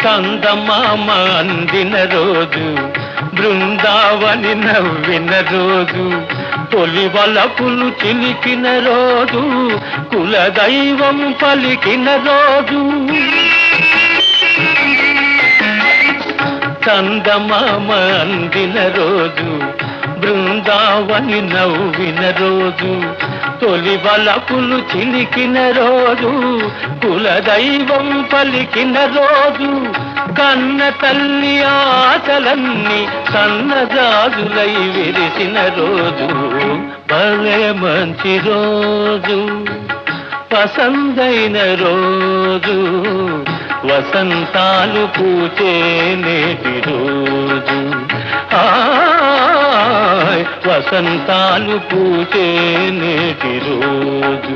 చందమామ అందిన రోజు, బృందావని నవ్విన రోజు, తొలి వలపులు చిలికిన రోజు, కులదైవం పలికిన రోజు. చందమామ అందిన రోజు, బృందావని నవ్విన రోజు, తొలి వలపులు చిలికిన రోజు, కులదైవం పలికిన రోజు, కన్న తల్లి ఆశలన్నీ సన్నజాజులై విరిసిన రోజు. భలే మంచి రోజు, పసందైన రోజు, వసంతాలు పూచే నేటి రోజు. వసంతాలు పూచే నేటి రోజు.